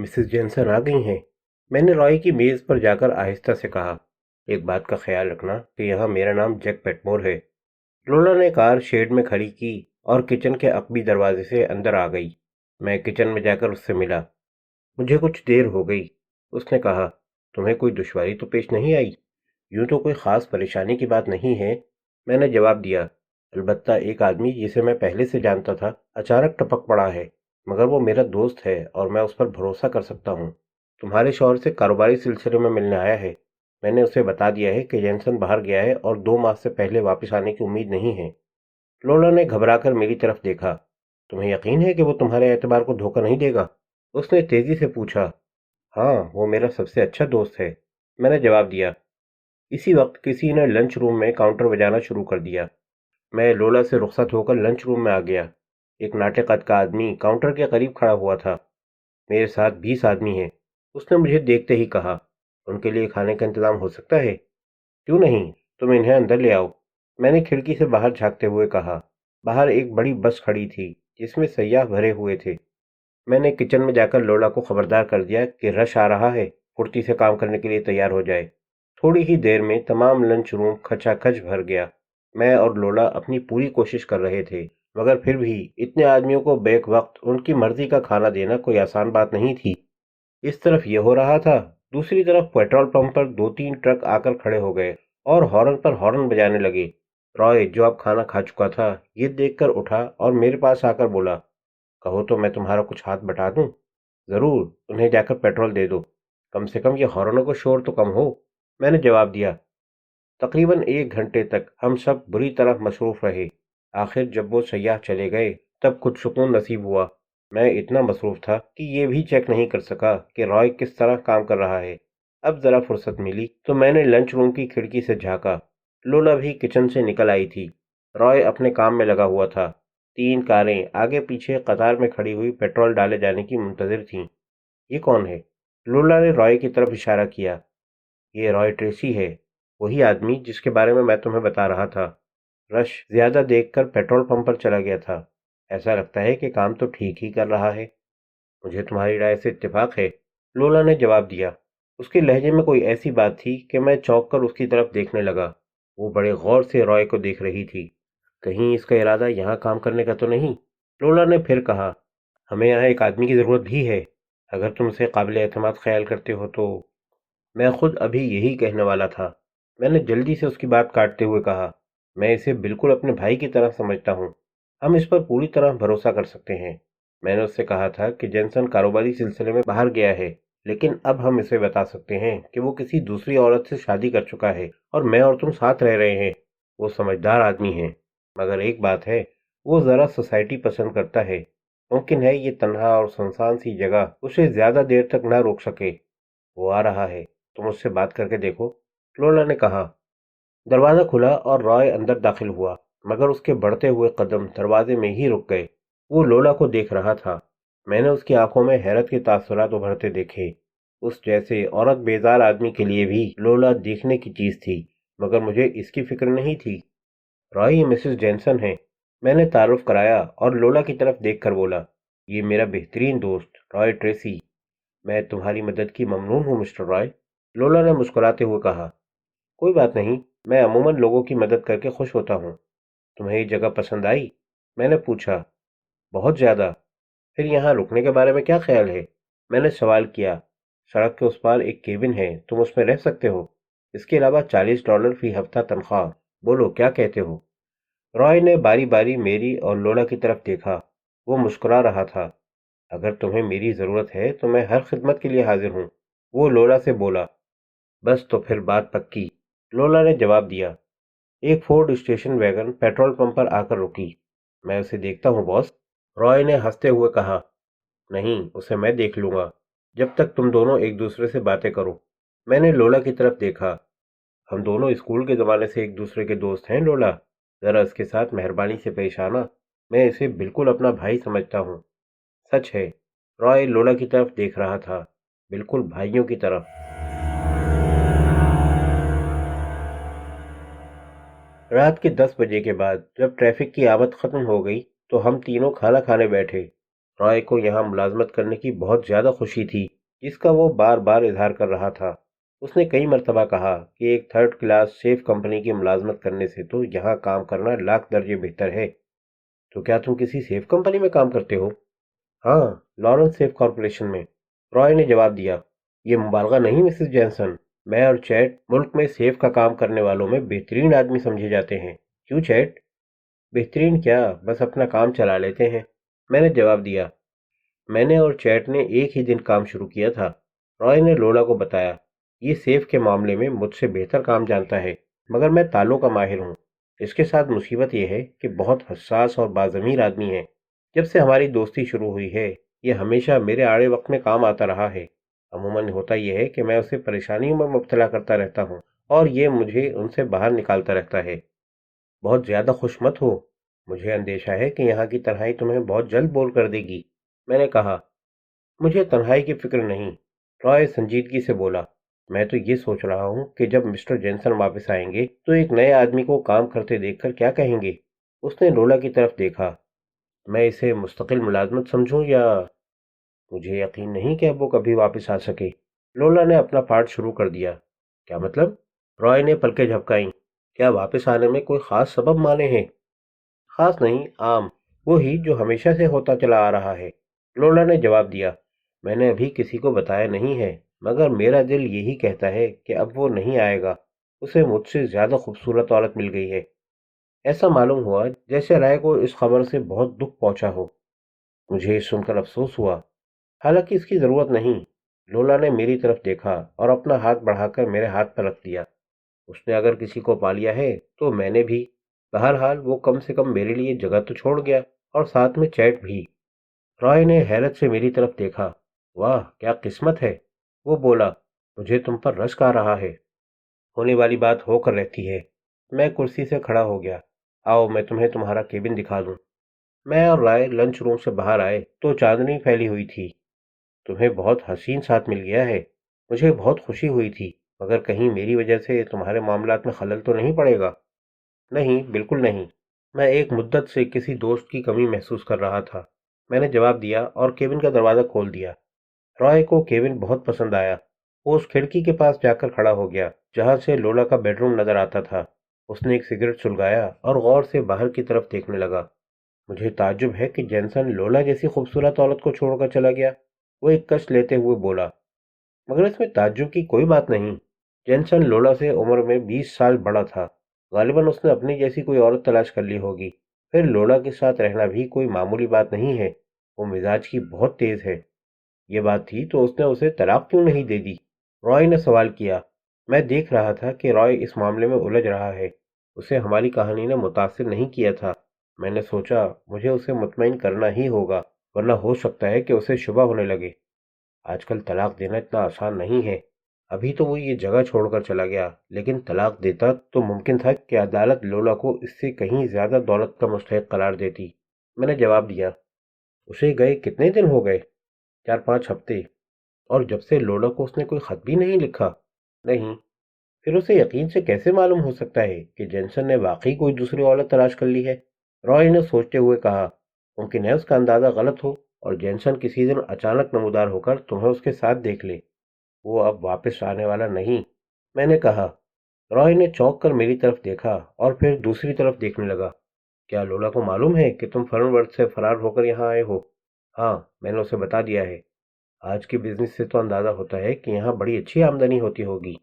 Mrs Jensen آ گئی ہیں؟ میں نے رائے کی میز پر جا کر آہستہ سے کہا۔ ایک بات کا خیال رکھنا کہ یہاں میرا نام جیک پیٹمور ہے۔ لولا نے کار شیڈ میں کھڑی کی اور کچن کے عقبی دروازے سے اندر آ گئی۔ میں کچن میں جا کر اس سے ملا۔ مجھے کچھ دیر ہو گئی۔ اس نے کہا، تمہیں کوئی دشواری تو پیش نہیں آئی؟ یوں تو کوئی خاص پریشانی کی بات نہیں ہے، میں نے جواب دیا۔ البتہ ایک آدمی جسے میں پہلے سے جانتا تھا اچانک ٹپک پڑا ہے، مگر وہ میرا دوست ہے اور میں اس پر بھروسہ کر سکتا ہوں۔ تمہارے شوہر سے کاروباری سلسلے میں ملنے آیا ہے۔ میں نے اسے بتا دیا ہے کہ جینسن باہر گیا ہے اور 2 ماہ سے پہلے واپس آنے کی امید نہیں ہے۔ لولا نے گھبرا کر میری طرف دیکھا۔ تمہیں یقین ہے کہ وہ تمہارے اعتبار کو دھوکہ نہیں دے گا؟ اس نے تیزی سے پوچھا۔ ہاں، وہ میرا سب سے اچھا دوست ہے، میں نے جواب دیا۔ اسی وقت کسی نے لنچ روم میں کاؤنٹر بجانا شروع کر دیا۔ میں لولا سے رخصت ہو کر لنچ روم میں آ گیا۔ ایک ناٹے قد کا آدمی کاؤنٹر کے قریب کھڑا ہوا تھا۔ میرے ساتھ 20 آدمی ہیں، اس نے مجھے دیکھتے ہی کہا۔ ان کے لیے کھانے کا انتظام ہو سکتا ہے؟ کیوں نہیں، تم انہیں اندر لے آؤ، میں نے کھڑکی سے باہر جھانکتے ہوئے کہا۔ باہر ایک بڑی بس کھڑی تھی جس میں سیاح بھرے ہوئے تھے۔ میں نے کچن میں جا کر لولا کو خبردار کر دیا کہ رش آ رہا ہے، پھرتی سے کام کرنے کے لیے تیار ہو جائے۔ تھوڑی ہی دیر میں تمام لنچ روم کھچا کھچ بھر گیا۔ میں اور لولا اپنی پوری کوشش کر رہے تھے، مگر پھر بھی اتنے آدمیوں کو بیک وقت ان کی مرضی کا کھانا دینا کوئی آسان بات نہیں تھی۔ اس طرف یہ ہو رہا تھا، دوسری طرف پیٹرول پمپ پر 2-3 ٹرک آ کر کھڑے ہو گئے اور ہارن پر ہارن بجانے لگے۔ رائے، جو اب کھانا کھا چکا تھا، یہ دیکھ کر اٹھا اور میرے پاس آ کر بولا، کہو تو میں تمہارا کچھ ہاتھ بٹا دوں؟ ضرور، انہیں جا کر پیٹرول دے دو، کم سے کم یہ ہارنوں کو شور تو کم ہو، میں نے جواب دیا۔ تقریباً 1 گھنٹے تک ہم سب بری طرح مصروف رہے۔ آخر جب وہ سیاح چلے گئے تب کچھ سکون نصیب ہوا۔ میں اتنا مصروف تھا کہ یہ بھی چیک نہیں کر سکا کہ رائے کس طرح کام کر رہا ہے۔ اب ذرا فرصت ملی تو میں نے لنچ روم کی کھڑکی سے جھانکا۔ لولا بھی کچن سے نکل آئی تھی۔ رائے اپنے کام میں لگا ہوا تھا۔ 3 کاریں آگے پیچھے قطار میں کھڑی ہوئی پیٹرول ڈالے جانے کی منتظر تھیں۔ یہ کون ہے؟ لولا نے رائے کی طرف اشارہ کیا۔ یہ رائے ٹریسی ہے، وہی آدمی جس کے بارے میں تمہیں بتا رہا تھا۔ رش زیادہ دیکھ کر پیٹرول پمپ پر چلا گیا تھا۔ ایسا لگتا ہے کہ کام تو ٹھیک ہی کر رہا ہے۔ مجھے تمہاری رائے سے اتفاق ہے، لولا نے جواب دیا۔ اس کے لہجے میں کوئی ایسی بات تھی کہ میں چونک کر اس کی طرف دیکھنے لگا۔ وہ بڑے غور سے رائے کو دیکھ رہی تھی۔ کہیں اس کا ارادہ یہاں کام کرنے کا تو نہیں؟ لولا نے پھر کہا، ہمیں یہاں ایک آدمی کی ضرورت بھی ہے، اگر تم اسے قابل اعتماد خیال کرتے ہو تو۔ میں خود ابھی یہی کہنے والا تھا، میں نے جلدی سے اس کی بات کاٹتے ہوئے کہا۔ میں اسے بالکل اپنے بھائی کی طرح سمجھتا ہوں، ہم اس پر پوری طرح بھروسہ کر سکتے ہیں۔ میں نے اس سے کہا تھا کہ جینسن کاروباری سلسلے میں باہر گیا ہے، لیکن اب ہم اسے بتا سکتے ہیں کہ وہ کسی دوسری عورت سے شادی کر چکا ہے اور میں اور تم ساتھ رہ رہے ہیں۔ وہ سمجھدار آدمی ہیں، مگر ایک بات ہے، وہ ذرا سوسائٹی پسند کرتا ہے۔ ممکن ہے یہ تنہا اور سنسان سی جگہ اسے زیادہ دیر تک نہ روک سکے۔ وہ آ رہا ہے، تم اس سے بات کر کے دیکھو، لولا نے کہا۔ دروازہ کھلا اور رائے اندر داخل ہوا، مگر اس کے بڑھتے ہوئے قدم دروازے میں ہی رک گئے۔ وہ لولا کو دیکھ رہا تھا۔ میں نے اس کی آنکھوں میں حیرت کے تاثرات ابھرتے دیکھے۔ اس جیسے عورت بیزار آدمی کے لیے بھی لولا دیکھنے کی چیز تھی، مگر مجھے اس کی فکر نہیں تھی۔ رائے، یہ مسز جینسن ہیں، میں نے تعارف کرایا اور لولا کی طرف دیکھ کر بولا، یہ میرا بہترین دوست رائے ٹریسی۔ میں تمہاری مدد کی ممنون ہوں مسٹر رائے، لولا نے مسکراتے ہوئے کہا۔ کوئی بات نہیں، میں عموماً لوگوں کی مدد کر کے خوش ہوتا ہوں۔ تمہیں یہ جگہ پسند آئی؟ میں نے پوچھا۔ بہت زیادہ۔ پھر یہاں رکنے کے بارے میں کیا خیال ہے؟ میں نے سوال کیا۔ سڑک کے اس پار ایک کیبن ہے، تم اس میں رہ سکتے ہو، اس کے علاوہ $40 فی ہفتہ تنخواہ، بولو کیا کہتے ہو؟ رائے نے باری باری میری اور لولا کی طرف دیکھا۔ وہ مسکرا رہا تھا۔ اگر تمہیں میری ضرورت ہے تو میں ہر خدمت کے لیے حاضر ہوں، وہ لولا سے بولا۔ بس تو پھر بات پکی، لولا نے جواب دیا۔ ایک Ford station wagon petrol pump پر آ کر رکی۔ میں اسے دیکھتا ہوں باس، رائے نے ہنستے ہوئے کہا۔ نہیں، اسے میں دیکھ لوں گا، جب تک تم دونوں ایک دوسرے سے باتیں کرو۔ میں نے لولا کی طرف دیکھا۔ ہم دونوں اسکول کے زمانے سے ایک دوسرے کے دوست ہیں لولا، ذرا اس کے ساتھ مہربانی سے پیش آنا، میں اسے بالکل اپنا بھائی سمجھتا ہوں۔ سچ ہے، رائے لولا کی طرف دیکھ رہا تھا، بالکل بھائیوں کی طرف۔ رات کے 10 بجے کے بعد جب ٹریفک کی آمد ختم ہو گئی تو ہم تینوں کھانا کھانے بیٹھے۔ رائے کو یہاں ملازمت کرنے کی بہت زیادہ خوشی تھی، جس کا وہ بار بار اظہار کر رہا تھا۔ اس نے کئی مرتبہ کہا کہ ایک تھرڈ کلاس سیف کمپنی کی ملازمت کرنے سے تو یہاں کام کرنا لاکھ درجے بہتر ہے۔ تو کیا تم کسی سیف کمپنی میں کام کرتے ہو؟ ہاں، لارنس سیف کارپوریشن میں، رائے نے جواب دیا۔ یہ مبالغہ نہیں مسز جینسن، میں اور چیٹ ملک میں سیف کا کام کرنے والوں میں بہترین آدمی سمجھے جاتے ہیں۔ کیوں چیٹ؟ بہترین کیا، بس اپنا کام چلا لیتے ہیں، میں نے جواب دیا۔ میں نے اور چیٹ نے ایک ہی دن کام شروع کیا تھا۔ رائے نے لولا کو بتایا، یہ سیف کے معاملے میں مجھ سے بہتر کام جانتا ہے، مگر میں تالوں کا ماہر ہوں۔ اس کے ساتھ مصیبت یہ ہے کہ بہت حساس اور باضمیر آدمی ہے۔ جب سے ہماری دوستی شروع ہوئی ہے، یہ ہمیشہ میرے آڑے وقت میں کام آتا رہا ہے۔ عموماً ہوتا یہ ہے کہ میں اسے پریشانیوں میں مبتلا کرتا رہتا ہوں اور یہ مجھے ان سے باہر نکالتا رہتا ہے۔ بہت زیادہ خوش مت ہو، مجھے اندیشہ ہے کہ یہاں کی تنہائی تمہیں بہت جلد بور کر دے گی، میں نے کہا۔ مجھے تنہائی کی فکر نہیں، رائے سنجیدگی سے بولا۔ میں تو یہ سوچ رہا ہوں کہ جب مسٹر جینسن واپس آئیں گے تو ایک نئے آدمی کو کام کرتے دیکھ کر کیا کہیں گے۔ اس نے لولا کی طرف دیکھا۔ میں اسے مستقل ملازمت سمجھوں یا… مجھے یقین نہیں کہ اب وہ کبھی واپس آ سکے۔ لولا نے اپنا پارٹ شروع کر دیا۔ کیا مطلب؟ رائے نے پلکیں جھپکائیں۔ کیا واپس آنے میں کوئی خاص سبب مانے ہیں؟ خاص نہیں، عام، وہی جو ہمیشہ سے ہوتا چلا آ رہا ہے، لولا نے جواب دیا۔ میں نے ابھی کسی کو بتایا نہیں ہے، مگر میرا دل یہی کہتا ہے کہ اب وہ نہیں آئے گا۔ اسے مجھ سے زیادہ خوبصورت عورت مل گئی ہے۔ ایسا معلوم ہوا جیسے رائے کو اس خبر سے بہت دکھ پہنچا ہو۔ مجھے سن کر افسوس ہوا، حالانکہ اس کی ضرورت نہیں۔ لولا نے میری طرف دیکھا اور اپنا ہاتھ بڑھا کر میرے ہاتھ پر رکھ دیا۔ اس نے اگر کسی کو پا لیا ہے تو میں نے بھی۔ بہرحال وہ کم سے کم میرے لیے جگہ تو چھوڑ گیا، اور ساتھ میں چیٹ بھی۔ رائے نے حیرت سے میری طرف دیکھا۔ واہ، کیا قسمت ہے، وہ بولا۔ مجھے تم پر رشک آ رہا ہے۔ ہونے والی بات ہو کر رہتی ہے۔ میں کرسی سے کھڑا ہو گیا۔ آؤ میں تمہیں تمہارا کیبن دکھا دوں۔ میں اور رائے لنچ روم سے باہر آئے تو چاندنی پھیلی ہوئی تھی۔ تمہیں بہت حسین ساتھ مل گیا ہے، مجھے بہت خوشی ہوئی تھی، مگر کہیں میری وجہ سے تمہارے معاملات میں خلل تو نہیں پڑے گا؟ نہیں، بالکل نہیں۔ میں ایک مدت سے کسی دوست کی کمی محسوس کر رہا تھا، میں نے جواب دیا اور کیبن کا دروازہ کھول دیا۔ رائے کو کیبن بہت پسند آیا۔ وہ اس کھڑکی کے پاس جا کر کھڑا ہو گیا جہاں سے لولا کا بیڈ روم نظر آتا تھا۔ اس نے ایک سگریٹ سلگایا اور غور سے باہر کی طرف دیکھنے لگا۔ مجھے تعجب ہے کہ جینسن لولا جیسی خوبصورت عورت کو چھوڑ کر چلا گیا، وہ ایک کش لیتے ہوئے بولا۔ مگر اس میں تعجب کی کوئی بات نہیں۔ جینسن لولا سے عمر میں 20 سال بڑا تھا۔ غالباً اس نے اپنی جیسی کوئی عورت تلاش کر لی ہوگی۔ پھر لولا کے ساتھ رہنا بھی کوئی معمولی بات نہیں ہے، وہ مزاج کی بہت تیز ہے۔ یہ بات تھی تو اس نے اسے طلاق کیوں نہیں دے دی؟ رائے نے سوال کیا۔ میں دیکھ رہا تھا کہ رائے اس معاملے میں الجھ رہا ہے۔ اسے ہماری کہانی نے متاثر نہیں کیا تھا۔ میں نے سوچا مجھے اسے مطمئن کرنا ہی ہوگا، ورنہ ہو سکتا ہے کہ اسے شبہ ہونے لگے۔ آج کل طلاق دینا اتنا آسان نہیں ہے۔ ابھی تو وہ یہ جگہ چھوڑ کر چلا گیا، لیکن طلاق دیتا تو ممکن تھا کہ عدالت لولا کو اس سے کہیں زیادہ دولت کا مستحق قرار دیتی۔ میں نے جواب دیا۔ اسے گئے کتنے دن ہو گئے؟ 4-5 ہفتے۔ اور جب سے لولا کو اس نے کوئی خط بھی نہیں لکھا؟ نہیں۔ پھر اسے یقین سے کیسے معلوم ہو سکتا ہے کہ جینسن نے واقعی کوئی دوسری عورت تلاش کر لی ہے؟ رائے نے سوچتے ہوئے کہا۔ ممکن ہے اس کا اندازہ غلط ہو اور جینسن کسی دن اچانک نمودار ہو کر تمہیں اس کے ساتھ دیکھ لے۔ وہ اب واپس آنے والا نہیں، میں نے کہا۔ رائے نے چونک کر میری طرف دیکھا اور پھر دوسری طرف دیکھنے لگا۔ کیا لولا کو معلوم ہے کہ تم فرن ورتھ سے فرار ہو کر یہاں آئے ہو؟ ہاں، میں نے اسے بتا دیا ہے۔ آج کے بزنس سے تو اندازہ ہوتا ہے کہ یہاں بڑی اچھی آمدنی ہوتی ہوگی۔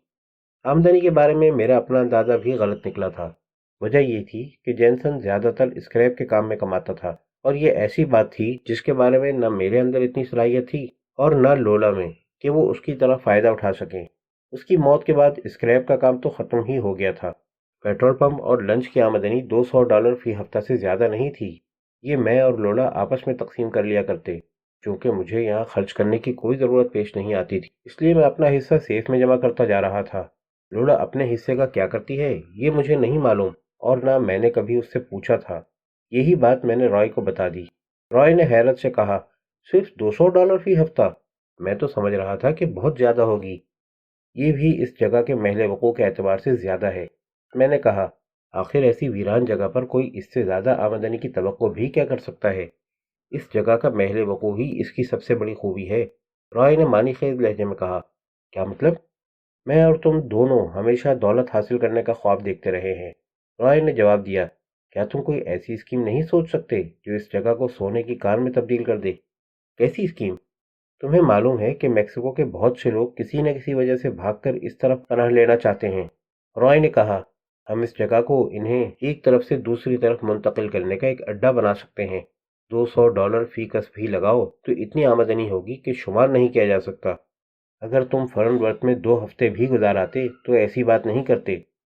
آمدنی کے بارے میں میرا اپنا اندازہ بھی غلط نکلا تھا۔ وجہ یہ تھی کہ جینسن زیادہ تر اسکریپ کے کام میں کماتا تھا، اور یہ ایسی بات تھی جس کے بارے میں نہ میرے اندر اتنی صلاحیت تھی اور نہ لولا میں کہ وہ اس کی طرح فائدہ اٹھا سکیں۔ اس کی موت کے بعد اسکریپ کا کام تو ختم ہی ہو گیا تھا۔ پیٹرول پمپ اور لنچ کی آمدنی $200 فی ہفتہ سے زیادہ نہیں تھی۔ یہ میں اور لولا آپس میں تقسیم کر لیا کرتے۔ چونکہ مجھے یہاں خرچ کرنے کی کوئی ضرورت پیش نہیں آتی تھی، اس لیے میں اپنا حصہ سیف میں جمع کرتا جا رہا تھا۔ لولا اپنے حصے کا کیا کرتی ہے یہ مجھے نہیں معلوم، اور نہ میں نے کبھی اس سے پوچھا تھا۔ یہی بات میں نے رائے کو بتا دی۔ رائے نے حیرت سے کہا، صرف $200 فی ہفتہ؟ میں تو سمجھ رہا تھا کہ بہت زیادہ ہوگی۔ یہ بھی اس جگہ کے محل وقوع کے اعتبار سے زیادہ ہے، میں نے کہا۔ آخر ایسی ویران جگہ پر کوئی اس سے زیادہ آمدنی کی توقع بھی کیا کر سکتا ہے؟ اس جگہ کا محل وقوع ہی اس کی سب سے بڑی خوبی ہے، رائے نے معنی خیز لہجے میں کہا۔ کیا مطلب؟ میں اور تم دونوں ہمیشہ دولت حاصل کرنے کا خواب دیکھتے رہے ہیں، رائے نے جواب دیا۔ کیا تم کوئی ایسی اسکیم نہیں سوچ سکتے جو اس جگہ کو سونے کی کان میں تبدیل کر دے؟ کیسی اسکیم؟ تمہیں معلوم ہے کہ میکسیکو کے بہت سے لوگ کسی نہ کسی وجہ سے بھاگ کر اس طرف پناہ لینا چاہتے ہیں، رائے نے کہا۔ ہم اس جگہ کو انہیں ایک طرف سے دوسری طرف منتقل کرنے کا ایک اڈا بنا سکتے ہیں۔ $200 فی کس بھی لگاؤ تو اتنی آمدنی ہوگی کہ شمار نہیں کیا جا سکتا۔ اگر تم فرن ورتھ میں 2 ہفتے بھی گزار آتے تو ایسی بات نہیں کرتے،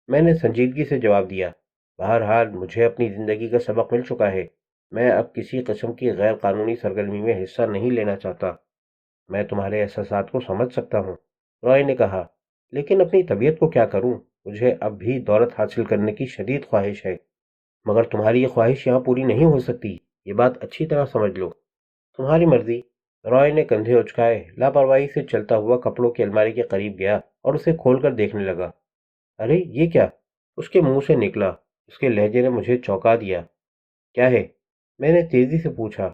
میں نے سنجیدگی سے جواب دیا۔ بہرحال مجھے اپنی زندگی کا سبق مل چکا ہے، میں اب کسی قسم کی غیر قانونی سرگرمی میں حصہ نہیں لینا چاہتا۔ میں تمہارے احساسات کو سمجھ سکتا ہوں، رائے نے کہا، لیکن اپنی طبیعت کو کیا کروں؟ مجھے اب بھی دولت حاصل کرنے کی شدید خواہش ہے، مگر تمہاری یہ خواہش یہاں پوری نہیں ہو سکتی، یہ بات اچھی طرح سمجھ لو۔ تمہاری مرضی، رائے نے کندھے اچکائے لاپرواہی سے چلتا ہوا کپڑوں کی الماری کے قریب گیا اور اسے کھول کر دیکھنے لگا۔ ارے یہ کیا؟ اس کے منہ سے نکلا۔ اس کے لہجے نے مجھے چونکا دیا۔ کیا ہے؟ میں نے تیزی سے پوچھا۔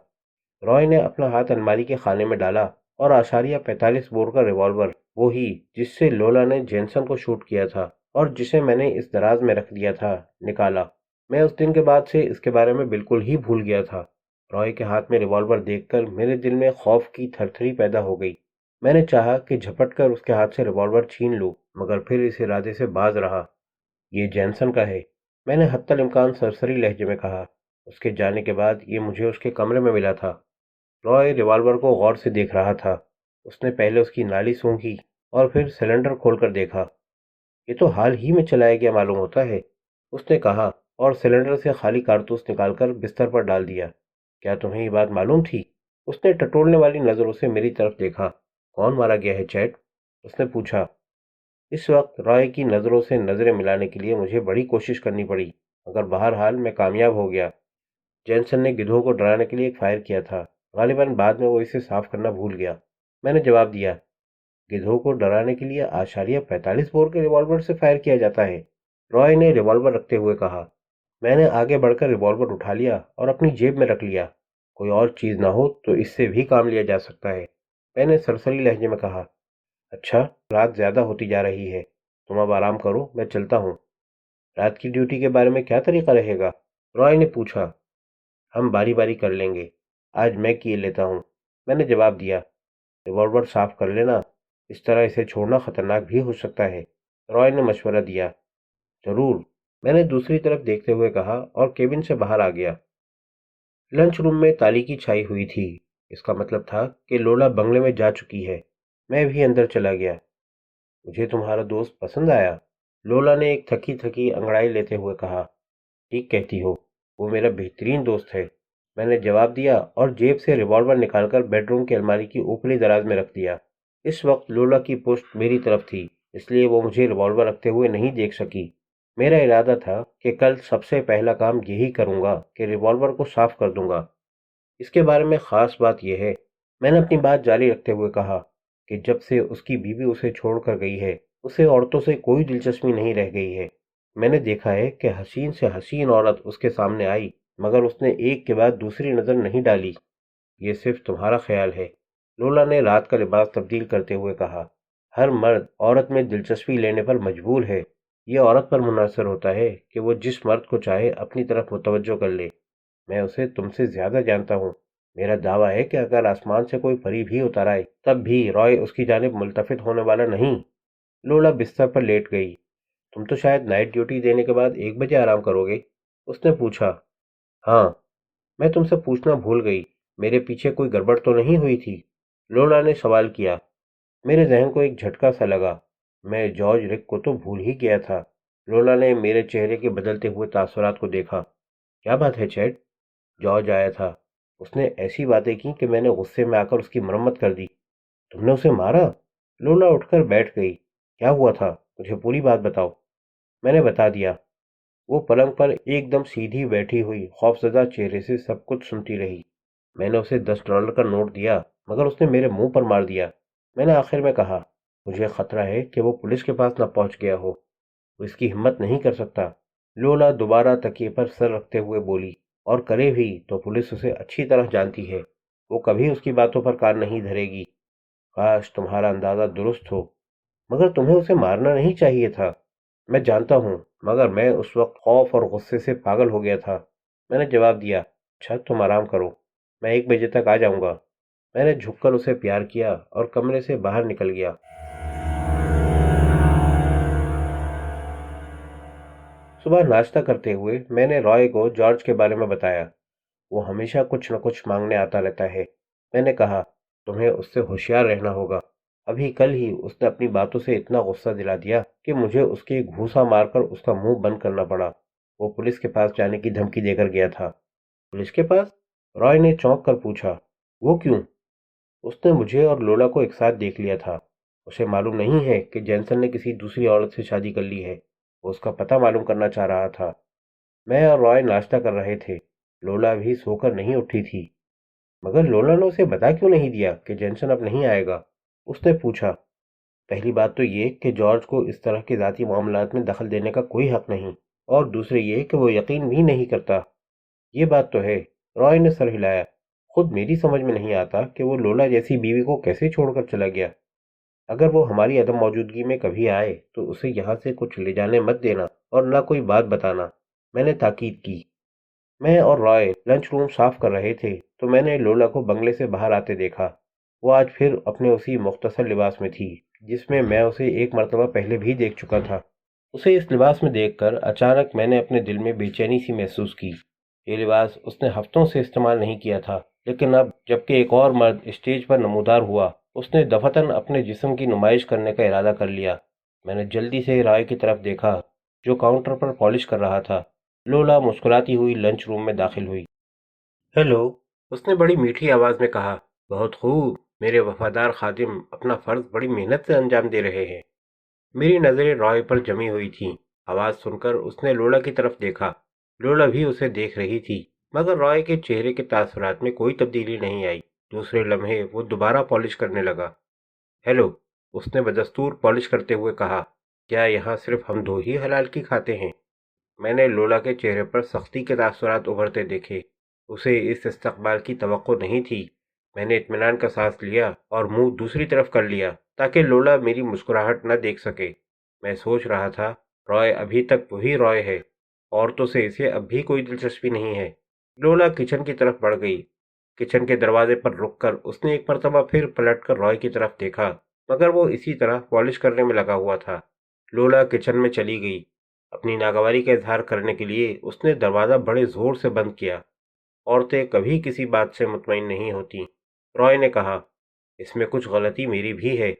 رائے نے اپنا ہاتھ الماری کے خانے میں ڈالا اور 45 بور کا ریوالور، وہی جس سے لولا نے جینسن کو شوٹ کیا تھا اور جسے میں نے اس دراز میں رکھ دیا تھا، نکالا۔ میں اس دن کے بعد سے اس کے بارے میں بالکل ہی بھول گیا تھا۔ رائے کے ہاتھ میں ریوالور دیکھ کر میرے دل میں خوف کی تھرتھری پیدا ہو گئی۔ میں نے چاہا کہ جھپٹ کر اس کے ہاتھ سے ریوالور چھین لوں، مگر پھر اس ارادے سے باز رہا۔ یہ جینسن کا ہے، میں نے حتی الامکان سرسری لہجے میں کہا۔ اس کے جانے کے بعد یہ مجھے اس کے کمرے میں ملا تھا۔ رائے ریوالور کو غور سے دیکھ رہا تھا۔ اس نے پہلے اس کی نالی سونگھی اور پھر سلنڈر کھول کر دیکھا۔ یہ تو حال ہی میں چلایا گیا معلوم ہوتا ہے، اس نے کہا اور سلنڈر سے خالی کارتوس نکال کر بستر پر ڈال دیا۔ کیا تمہیں یہ بات معلوم تھی؟ اس نے ٹٹولنے والی نظروں سے میری طرف دیکھا۔ کون مارا گیا ہے چیٹ؟ اس نے پوچھا۔ اس وقت رائے کی نظروں سے نظریں ملانے کے لیے مجھے بڑی کوشش کرنی پڑی، مگر بہرحال میں کامیاب ہو گیا۔ جینسن نے گدھوں کو ڈرانے کے لیے ایک فائر کیا تھا، غالباً بعد میں وہ اسے صاف کرنا بھول گیا، میں نے جواب دیا۔ گدھوں کو ڈرانے کے لیے 45 بور کے ریوالور سے فائر کیا جاتا ہے، رائے نے ریوالور رکھتے ہوئے کہا۔ میں نے آگے بڑھ کر ریوالور اٹھا لیا اور اپنی جیب میں رکھ لیا۔ کوئی اور چیز نہ ہو تو اس سے بھی کام لیا جا سکتا ہے، میں نے سرسری لہجے میں کہا۔ اچھا، رات زیادہ ہوتی جا رہی ہے، تم اب آرام کرو، میں چلتا ہوں۔ رات کی ڈیوٹی کے بارے میں کیا طریقہ رہے گا؟ رائے نے پوچھا۔ ہم باری باری کر لیں گے، آج میں کیے لیتا ہوں، میں نے جواب دیا۔ ریوالور صاف کر لینا، اس طرح اسے چھوڑنا خطرناک بھی ہو سکتا ہے، رائے نے مشورہ دیا۔ ضرور، میں نے دوسری طرف دیکھتے ہوئے کہا اور کیبن سے باہر آ گیا۔ لنچ روم میں تاریکی چھائی ہوئی تھی، اس کا مطلب تھا کہ لولا بنگلے میں جا چکی ہے۔ میں بھی اندر چلا گیا۔ مجھے تمہارا دوست پسند آیا، لولا نے ایک تھکی تھکی انگڑائی لیتے ہوئے کہا۔ ٹھیک کہتی ہو، وہ میرا بہترین دوست ہے، میں نے جواب دیا اور جیب سے ریوالور نکال کر بیڈ روم کی الماری کی اوپری دراز میں رکھ دیا۔ اس وقت لولا کی پشت میری طرف تھی، اس لیے وہ مجھے ریوالور رکھتے ہوئے نہیں دیکھ سکی۔ میرا ارادہ تھا کہ کل سب سے پہلا کام یہی کروں گا کہ ریوالور کو صاف کر دوں گا۔ اس کے بارے میں خاص بات یہ ہے، میں نے اپنی بات جاری رکھتے ہوئے کہا، کہ جب سے اس کی بیوی اسے چھوڑ کر گئی ہے، اسے عورتوں سے کوئی دلچسپی نہیں رہ گئی ہے۔ میں نے دیکھا ہے کہ حسین سے حسین عورت اس کے سامنے آئی، مگر اس نے ایک کے بعد دوسری نظر نہیں ڈالی۔ یہ صرف تمہارا خیال ہے، لولا نے رات کا لباس تبدیل کرتے ہوئے کہا۔ ہر مرد عورت میں دلچسپی لینے پر مجبور ہے، یہ عورت پر منحصر ہوتا ہے کہ وہ جس مرد کو چاہے اپنی طرف متوجہ کر لے۔ میں اسے تم سے زیادہ جانتا ہوں، میرا دعویٰ ہے کہ اگر آسمان سے کوئی پری بھی اتر آئے تب بھی رائے اس کی جانب ملتفت ہونے والا نہیں۔ لولا بستر پر لیٹ گئی۔ تم تو شاید نائٹ ڈیوٹی دینے کے بعد 1 بجے آرام کرو گے؟ اس نے پوچھا۔ ہاں، میں تم سے پوچھنا بھول گئی، میرے پیچھے کوئی گڑبڑ تو نہیں ہوئی تھی؟ لولا نے سوال کیا۔ میرے ذہن کو ایک جھٹکا سا لگا، میں جارج رک کو تو بھول ہی گیا تھا۔ لولا نے میرے چہرے کے بدلتے ہوئے تاثرات کو دیکھا۔ کیا بات ہے چیٹ؟ جارج آیا تھا، اس نے ایسی باتیں کی کہ میں نے غصے میں آ کر اس کی مرمت کر دی۔ تم نے اسے مارا؟ لولا اٹھ کر بیٹھ گئی۔ کیا ہوا تھا؟ مجھے پوری بات بتاؤ۔ میں نے بتا دیا۔ وہ پلنگ پر ایک دم سیدھی بیٹھی ہوئی خوفزدہ چہرے سے سب کچھ سنتی رہی۔ میں نے اسے $10 کا نوٹ دیا، مگر اس نے میرے منہ پر مار دیا۔ میں نے آخر میں کہا، مجھے خطرہ ہے کہ وہ پولیس کے پاس نہ پہنچ گیا ہو، وہ اس کی ہمت نہیں کر سکتا۔ لولا دوبارہ تکیے پر سر رکھتے ہوئے بولی، اور کرے بھی تو پولیس اسے اچھی طرح جانتی ہے، وہ کبھی اس کی باتوں پر کان نہیں دھرے گی۔ کاش تمہارا اندازہ درست ہو، مگر تمہیں اسے مارنا نہیں چاہیے تھا۔ میں جانتا ہوں، مگر میں اس وقت خوف اور غصے سے پاگل ہو گیا تھا۔ میں نے جواب دیا، اچھا تم آرام کرو، میں 1 بجے تک آ جاؤں گا۔ میں نے جھک کر اسے پیار کیا اور کمرے سے باہر نکل گیا۔ صبح ناشتہ کرتے ہوئے میں نے رائے کو جارج کے بارے میں بتایا۔ وہ ہمیشہ کچھ نہ کچھ مانگنے آتا رہتا ہے۔ میں نے کہا، تمہیں اس سے ہوشیار رہنا ہوگا۔ ابھی کل ہی اس نے اپنی باتوں سے اتنا غصہ دلا دیا کہ مجھے اس کی گھوسا مار کر اس کا منہ بند کرنا پڑا۔ وہ پولیس کے پاس جانے کی دھمکی دے کر گیا تھا۔ پولیس کے پاس؟ رائے نے چونک کر پوچھا، وہ کیوں؟ اس نے مجھے اور لولا کو ایک ساتھ دیکھ لیا تھا۔ اسے معلوم نہیں ہے کہ جینسن نے کسی دوسری عورت سے شادی کر لی ہے۔ وہ اس کا پتہ معلوم کرنا چاہ رہا تھا۔ میں اور رائے ناشتہ کر رہے تھے۔ لولا بھی سو کر نہیں اٹھی تھی۔ مگر لولا نے اسے بتا کیوں نہیں دیا کہ جینسن اب نہیں آئے گا؟ اس نے پوچھا۔ پہلی بات تو یہ کہ جارج کو اس طرح کے ذاتی معاملات میں دخل دینے کا کوئی حق نہیں، اور دوسرے یہ کہ وہ یقین بھی نہیں کرتا۔ یہ بات تو ہے، رائے نے سر ہلایا۔ خود میری سمجھ میں نہیں آتا کہ وہ لولا جیسی بیوی کو کیسے چھوڑ کر چلا گیا۔ اگر وہ ہماری عدم موجودگی میں کبھی آئے تو اسے یہاں سے کچھ لے جانے مت دینا اور نہ کوئی بات بتانا، میں نے تاکید کی۔ میں اور رائے لنچ روم صاف کر رہے تھے تو میں نے لولا کو بنگلے سے باہر آتے دیکھا۔ وہ آج پھر اپنے اسی مختصر لباس میں تھی جس میں میں اسے ایک مرتبہ پہلے بھی دیکھ چکا تھا۔ اسے اس لباس میں دیکھ کر اچانک میں نے اپنے دل میں بے چینی سی محسوس کی۔ یہ لباس اس نے ہفتوں سے استعمال نہیں کیا تھا، لیکن اب جبکہ ایک اور مرد اسٹیج پر نمودار ہوا، اس نے دفعتاً اپنے جسم کی نمائش کرنے کا ارادہ کر لیا۔ میں نے جلدی سے رائے کی طرف دیکھا جو کاؤنٹر پر پالش کر رہا تھا۔ لولا مسکراتی ہوئی لنچ روم میں داخل ہوئی۔ ہیلو، اس نے بڑی میٹھی آواز میں کہا۔ بہت خوب، میرے وفادار خادم اپنا فرض بڑی محنت سے انجام دے رہے ہیں۔ میری نظریں رائے پر جمی ہوئی تھیں۔ آواز سن کر اس نے لولا کی طرف دیکھا۔ لولا بھی اسے دیکھ رہی تھی، مگر رائے کے چہرے کے تاثرات میں کوئی تبدیلی نہیں آئی۔ دوسرے لمحے وہ دوبارہ پالش کرنے لگا۔ ہیلو، اس نے بدستور پالش کرتے ہوئے کہا، کیا یہاں صرف ہم دو ہی حلال کی کھاتے ہیں؟ میں نے لولا کے چہرے پر سختی کے تاثرات ابھرتے دیکھے۔ اسے اس استقبال کی توقع نہیں تھی۔ میں نے اطمینان کا سانس لیا اور منہ دوسری طرف کر لیا تاکہ لولا میری مسکراہٹ نہ دیکھ سکے۔ میں سوچ رہا تھا، رائے ابھی تک وہی رائے ہے، عورتوں سے اسے اب بھی کوئی دلچسپی نہیں ہے۔ لولا کچن کی طرف بڑھ گئی۔ کچن کے دروازے پر رک کر اس نے ایک مرتبہ پھر پلٹ کر رائے کی طرف دیکھا، مگر وہ اسی طرح پالش کرنے میں لگا ہوا تھا۔ لولا کچن میں چلی گئی۔ اپنی ناگواری کا اظہار کرنے کے لیے اس نے دروازہ بڑے زور سے بند کیا۔ عورتیں کبھی کسی بات سے مطمئن نہیں ہوتی، رائے نے کہا۔ اس میں کچھ غلطی میری بھی ہے،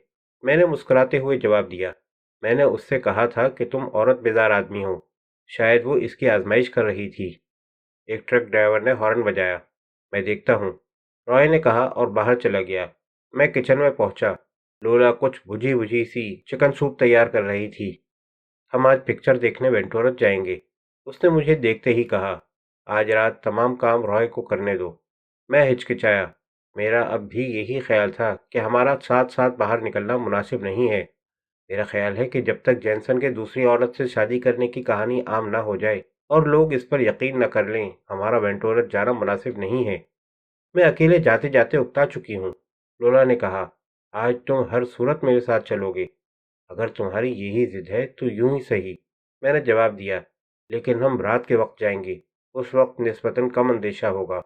میں نے مسکراتے ہوئے جواب دیا۔ میں نے اس سے کہا تھا کہ تم عورت بیزار آدمی ہو۔ شاید وہ اس کی آزمائش کر رہی تھی۔ ایک ٹرک ڈرائیور نے ہارن بجایا۔ میں دیکھتا ہوں، رائے نے کہا اور باہر چلا گیا۔ میں کچن میں پہنچا۔ لولا کچھ بجھی بجھی سی چکن سوپ تیار کر رہی تھی۔ ہم آج پکچر دیکھنے وینٹورت جائیں گے، اس نے مجھے دیکھتے ہی کہا۔ آج رات تمام کام رائے کو کرنے دو۔ میں ہچکچایا۔ میرا اب بھی یہی خیال تھا کہ ہمارا ساتھ ساتھ باہر نکلنا مناسب نہیں ہے۔ میرا خیال ہے کہ جب تک جینسن کے دوسری عورت سے شادی کرنے کی کہانی عام نہ ہو جائے اور لوگ اس پر یقین نہ کر لیں، ہمارا وینٹورت جانا مناسب نہیں ہے۔ میں اکیلے جاتے جاتے اکتا چکی ہوں، لولا نے کہا۔ آج تم ہر صورت میرے ساتھ چلو گے۔ اگر تمہاری یہی ضد ہے تو یوں ہی صحیح، میں نے جواب دیا، لیکن ہم رات کے وقت جائیں گے، اس وقت نسبتاً کم اندیشہ ہوگا۔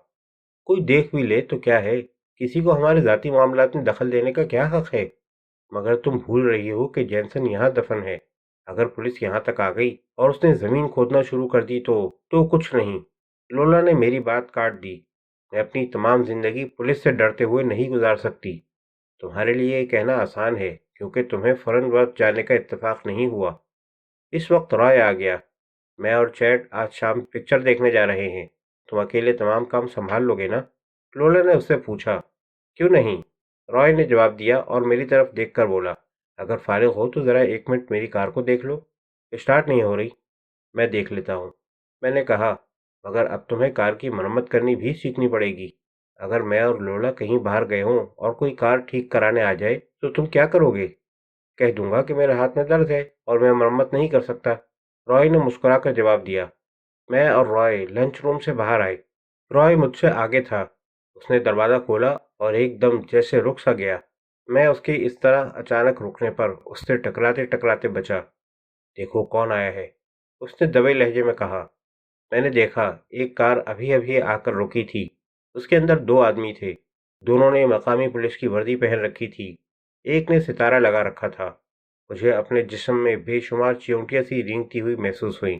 کوئی دیکھ بھی لے تو کیا ہے، کسی کو ہمارے ذاتی معاملات میں دخل دینے کا کیا حق ہے؟ مگر تم بھول رہی ہو کہ جینسن یہاں دفن ہے۔ اگر پولیس یہاں تک آ گئی اور اس نے زمین کھودنا شروع کر دی تو کچھ نہیں۔ لولا نے میری بات کاٹ دی۔ میں اپنی تمام زندگی پولیس سے ڈرتے ہوئے نہیں گزار سکتی۔ تمہارے لیے یہ کہنا آسان ہے کیونکہ تمہیں فرن ورتھ جانے کا اتفاق نہیں ہوا۔ اس وقت رائے آ گیا۔ میں اور چیٹ آج شام پکچر دیکھنے جا رہے ہیں، تم اکیلے تمام کام سنبھال لو گے نا؟ لولا نے اس سے پوچھا۔ کیوں نہیں، رائے نے جواب دیا اور میری طرف دیکھ کر بولا۔ اگر فارغ ہو تو ذرا 1 منٹ میری کار کو دیکھ لو، اسٹارٹ نہیں ہو رہی۔ میں دیکھ لیتا ہوں، میں نے کہا، مگر اب تمہیں کار کی مرمت کرنی بھی سیکھنی پڑے گی۔ اگر میں اور لولا کہیں باہر گئے ہوں اور کوئی کار ٹھیک کرانے آ جائے تو تم کیا کرو گے؟ کہہ دوں گا کہ میرے ہاتھ میں درد ہے اور میں مرمت نہیں کر سکتا، رائے نے مسکرا کر جواب دیا۔ میں اور رائے لنچ روم سے باہر آئے۔ رائے مجھ سے آگے تھا۔ اس نے دروازہ کھولا اور ایک دم جیسے رک سا گیا۔ میں اس کے اس طرح اچانک رکنے پر اس سے ٹکراتے ٹکراتے بچا۔ دیکھو کون آیا ہے، اس نے دبے لہجے میں کہا۔ میں نے دیکھا، ایک کار ابھی ابھی آ کر رکی تھی۔ اس کے اندر دو آدمی تھے۔ دونوں نے مقامی پولیس کی وردی پہن رکھی تھی۔ ایک نے ستارہ لگا رکھا تھا۔ مجھے اپنے جسم میں بے شمار چیونٹیاں سی رینگتی ہوئی محسوس ہوئیں۔